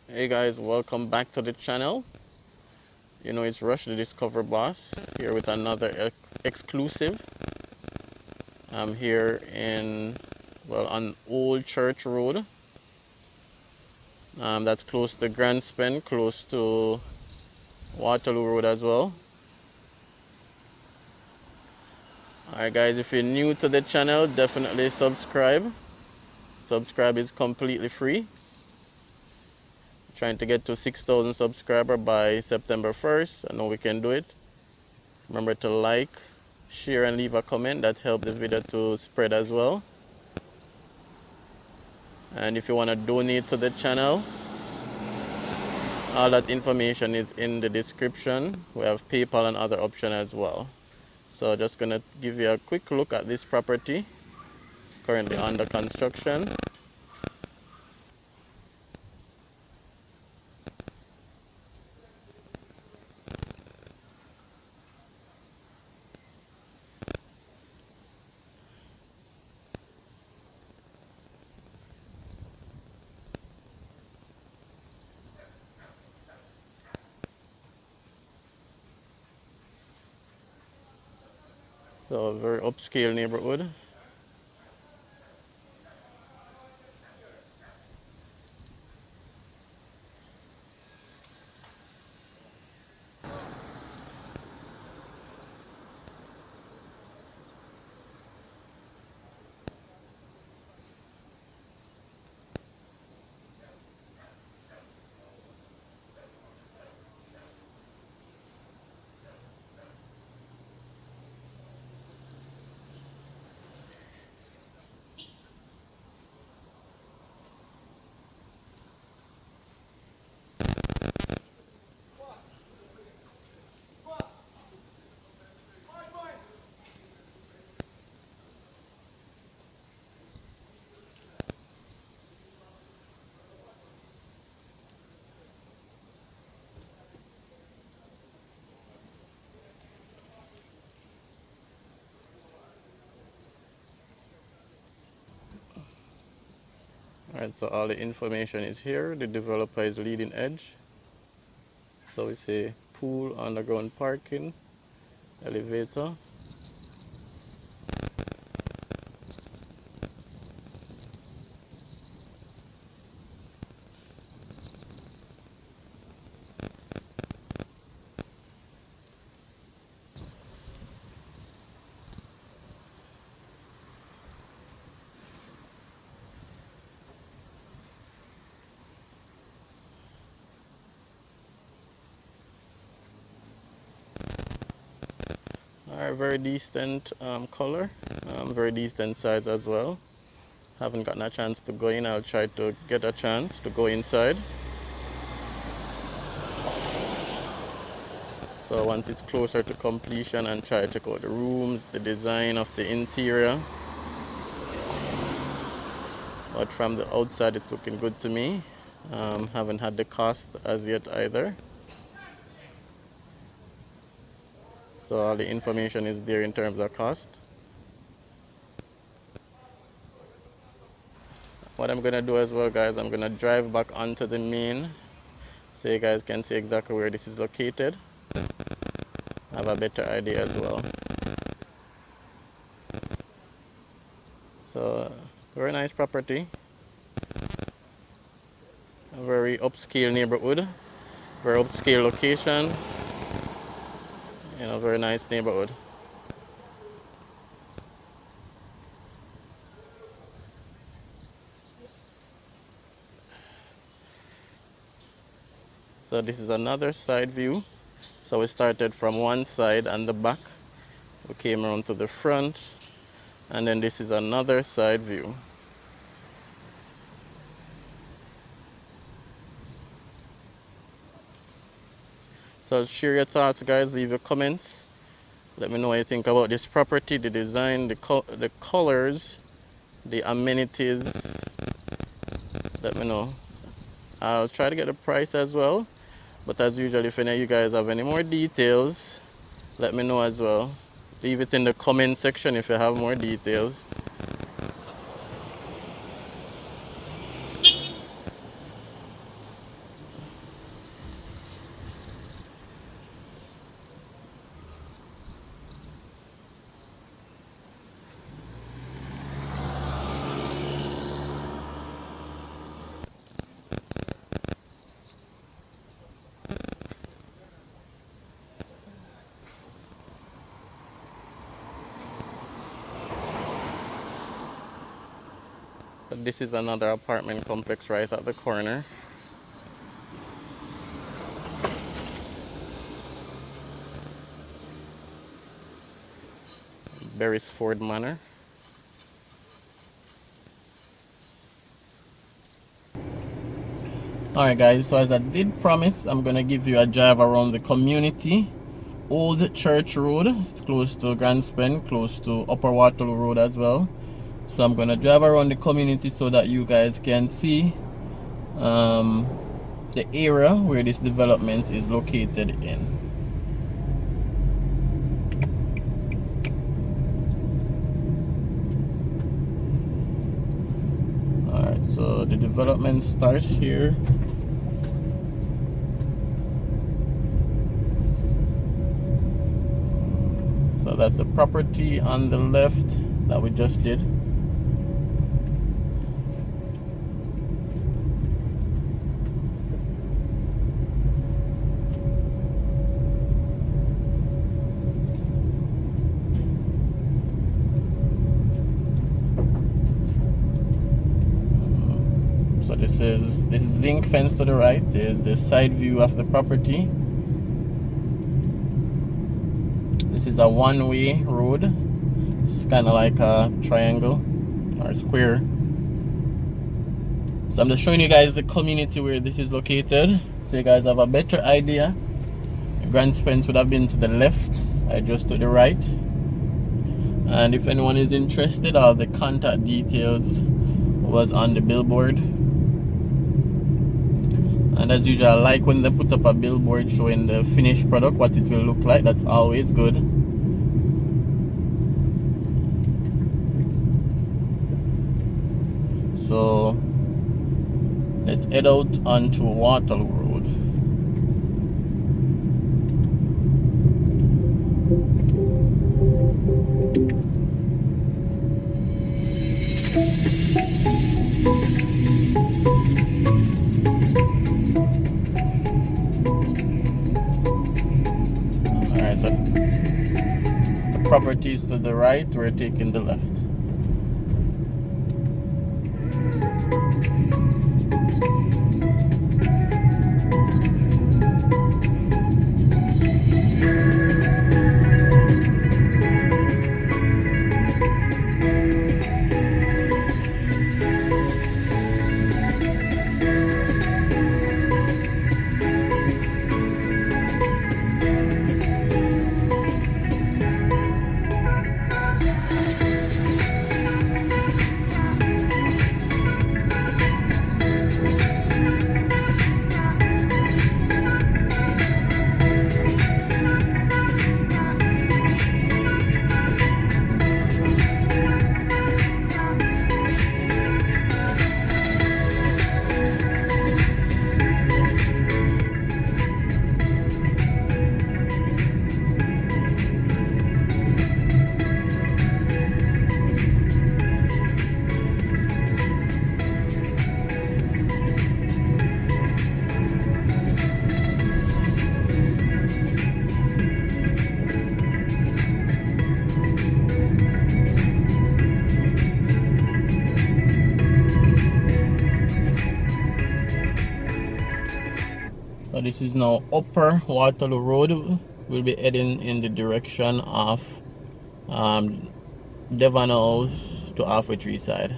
Hey guys, welcome back to the channel. You know, it's Rush the Discover Boss here with another exclusive. I'm here on Old Church Road. That's close to Greensword, close to Waterloo Road as well. Alright guys, if you're new to the channel, definitely subscribe. Subscribe is completely free. Trying to get to 6,000 subscribers by September 1st. I know we can do it. Remember to like, share and leave a comment. That helps the video to spread as well. And if you want to donate to the channel, all that information is in the description. We have PayPal and other options as well. So just gonna give you a quick look at this property currently under construction. So a very upscale neighborhood. Alright, so all the information is here. The developer is leading edge. So we say pool, underground parking, elevator. Alright, very decent color, very decent size as well. Haven't gotten a chance to go in. I'll try to get a chance to go inside. So once it's closer to completion, and try to check out the rooms, the design of the interior. But from the outside it's looking good to me. Haven't had the cost as yet either. So all the information is there in terms of cost. What I'm gonna do as well, guys, I'm gonna drive back onto the main so you guys can see exactly where this is located. Have a better idea as well. So very nice property. A very upscale neighborhood. Very upscale location. You know, very nice neighborhood. So this is another side view. So we started from one side and the back. We came around to the front. And then this is another side view. So share your thoughts, guys. Leave your comments. Let me know what you think about this property, the design, the colors, the amenities. Let me know. I'll try to get the price as well. But as usual, if any of you guys have any more details, let me know as well. Leave it in the comment section if you have more details. This is another apartment complex right at the corner. Beresford Manor. Alright guys, so as I did promise, I'm gonna give you a drive around the community. Old Church Road, it's close to Greensword, close to Upper Waterloo Road as well. So I'm gonna drive around the community so that you guys can see the area where this development is located in. Alright, so the development starts here. So that's the property on the left that we just did. So this is zinc fence to the right. Is the side view of the property. This is a one-way road. It's kind of like a triangle or square. So I'm just showing you guys the community where this is located, so you guys have a better idea. Greensword would have been to the left. I just to the right. And if anyone is interested, all the contact details was on the billboard. And as usual, I like when they put up a billboard showing the finished product, what it will look like. That's always good. So let's head out onto Waterloo Road. Alright, so the properties to the right, we're taking the left. So this is now Upper Waterloo Road. We'll be heading in the direction of Devon House to Halfway Tree side.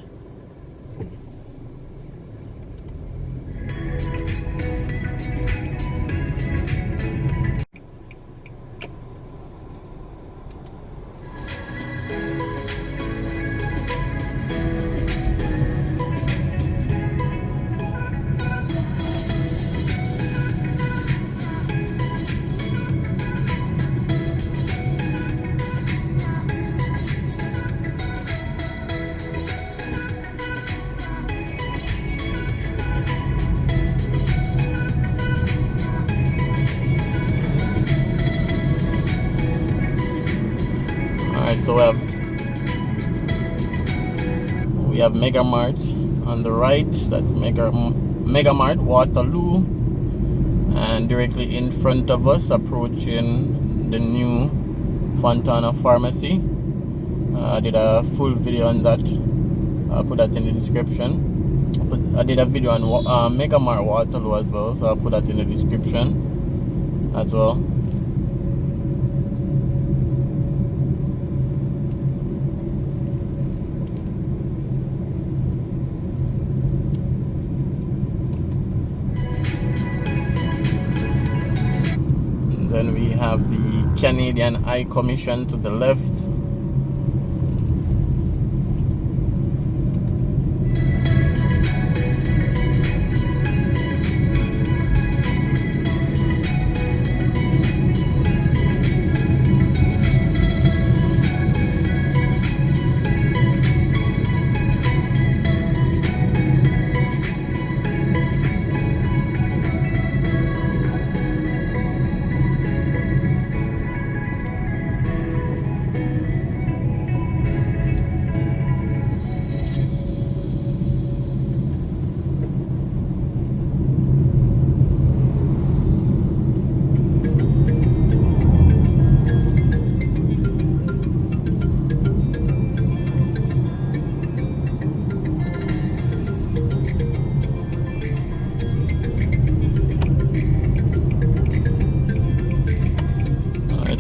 So we have Mega Mart on the right. That's Mega Mart Waterloo, and directly in front of us, approaching the new Fontana Pharmacy. I did a full video on that I'll put that in the description. I did a video on Mega Mart Waterloo as well, so I'll put that in the description as well. And then we have the Canadian High Commission to the left.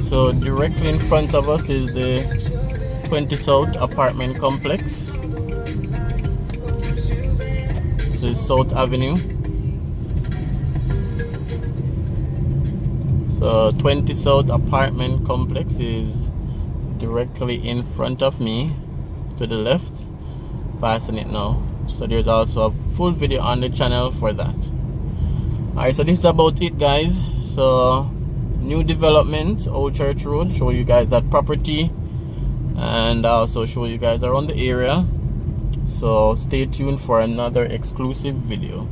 So directly in front of us is the 20 South apartment complex. This is South Avenue. So 20 South apartment complex is directly in front of me to the left, passing it now. So there's also a full video on the channel for that. Alright, so this is about it, guys. So new development, Old Church Road, show you guys that property and also show you guys around the area. So stay tuned for another exclusive video.